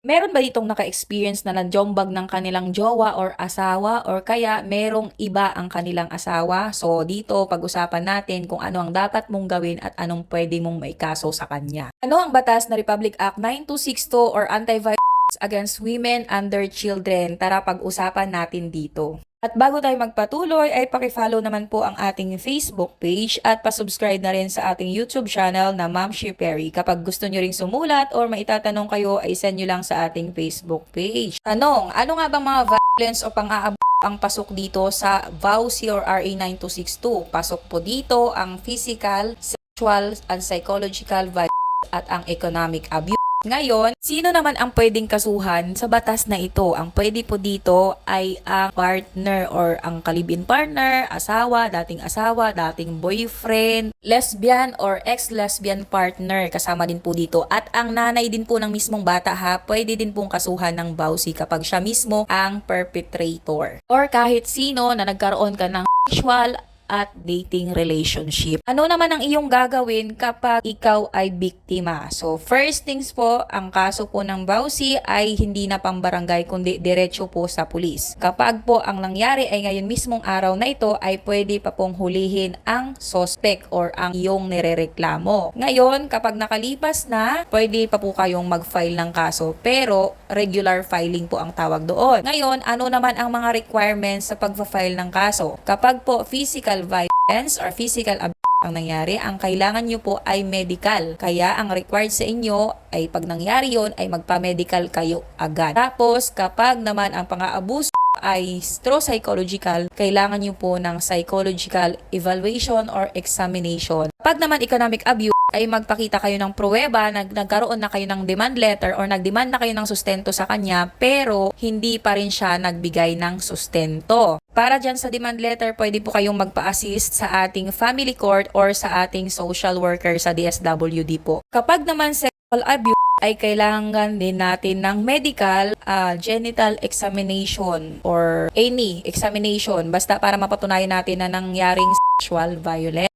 Meron ba ditong naka-experience na najombag ng kanilang jowa or asawa or kaya merong iba ang kanilang asawa? So dito pag-usapan natin kung ano ang dapat mong gawin at anong pwede mong maikaso sa kanya. Ano ang batas na Republic Act 9262 or Anti-Violence Against Women and Their Children? Tara pag-usapan natin dito. At bago tayo magpatuloy ay paki-follow naman po ang ating Facebook page at pa-subscribe na rin sa ating YouTube channel na Ma'am She Perry. Kapag gusto nyo ring sumulat or maitatanong kayo ay send nyo lang sa ating Facebook page. Tanong, ano nga bang mga violence o pang-aabot ang pasok dito sa VAUSI or RA 9262? Pasok po dito ang physical, sexual, and psychological violence at ang economic abuse. Ngayon, sino naman ang pwedeng kasuhan sa batas na ito? Ang pwede po dito ay ang partner or ang kalibin partner, asawa, dating boyfriend, lesbian or ex-lesbian partner. Kasama din po dito. At ang nanay din po ng mismong bata ha, pwede din pong kasuhan ng VAUSI kapag siya mismo ang perpetrator. Or kahit sino na nagkaroon ka ng sexual at dating relationship. Ano naman ang iyong gagawin kapag ikaw ay biktima? So, first things po, ang kaso po ng VAUSI ay hindi na pambarangay kundi diretso po sa pulis. Kapag po ang nangyari ay ngayon mismong araw na ito ay pwede pa pong hulihin ang suspect or ang iyong nirereklamo. Ngayon, kapag nakalipas na, pwede pa po kayong mag-file ng kaso pero regular filing po ang tawag doon. Ngayon, ano naman ang mga requirements sa pag-file ng kaso? Kapag po physical violence or physical abuse ang nangyari, ang kailangan nyo po ay medical. Kaya ang required sa inyo ay pag nangyari yon ay magpa-medical kayo agad. Tapos kapag naman ang pang-aabuso ay psychological, kailangan nyo po ng psychological evaluation or examination. Pag naman economic abuse, ay magpakita kayo ng pruweba, nagkaroon na kayo ng demand letter or nagdemand na kayo ng sustento sa kanya pero hindi pa rin siya nagbigay ng sustento. Para dyan sa demand letter, pwede po kayong magpa-assist sa ating family court or sa ating social worker sa DSWD po. Kapag naman sexual abuse, ay kailangan din natin ng medical genital examination or any examination basta para mapatunayan natin na nangyaring sexual violence.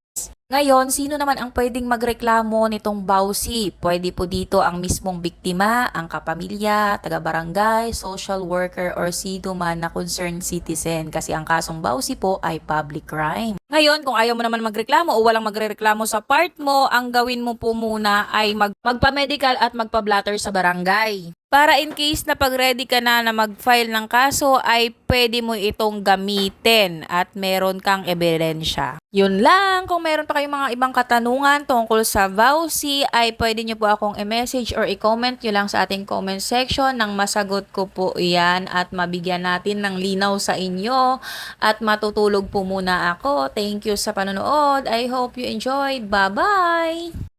Ngayon, sino naman ang pwedeng magreklamo nitong VAUSI? Pwede po dito ang mismong biktima, ang kapamilya, taga-barangay, social worker, or sino man na concerned citizen kasi ang kasong VAUSI po ay public crime. Ngayon, kung ayaw mo naman magreklamo o walang magrereklamo sa part mo, ang gawin mo po muna ay magpa-medical at magpa-blatter sa barangay. Para in case na pag-ready ka na mag-file ng kaso ay pwede mo itong gamitin at meron kang ebidensya. Yun lang, kung meron pa kayong mga ibang katanungan tungkol sa VAUSI ay pwede nyo po akong i-message or i-comment nyo lang sa ating comment section nang masagot ko po iyan at mabigyan natin ng linaw sa inyo at matutulog po muna ako. Thank you sa panonood. I hope you enjoyed. Bye-bye!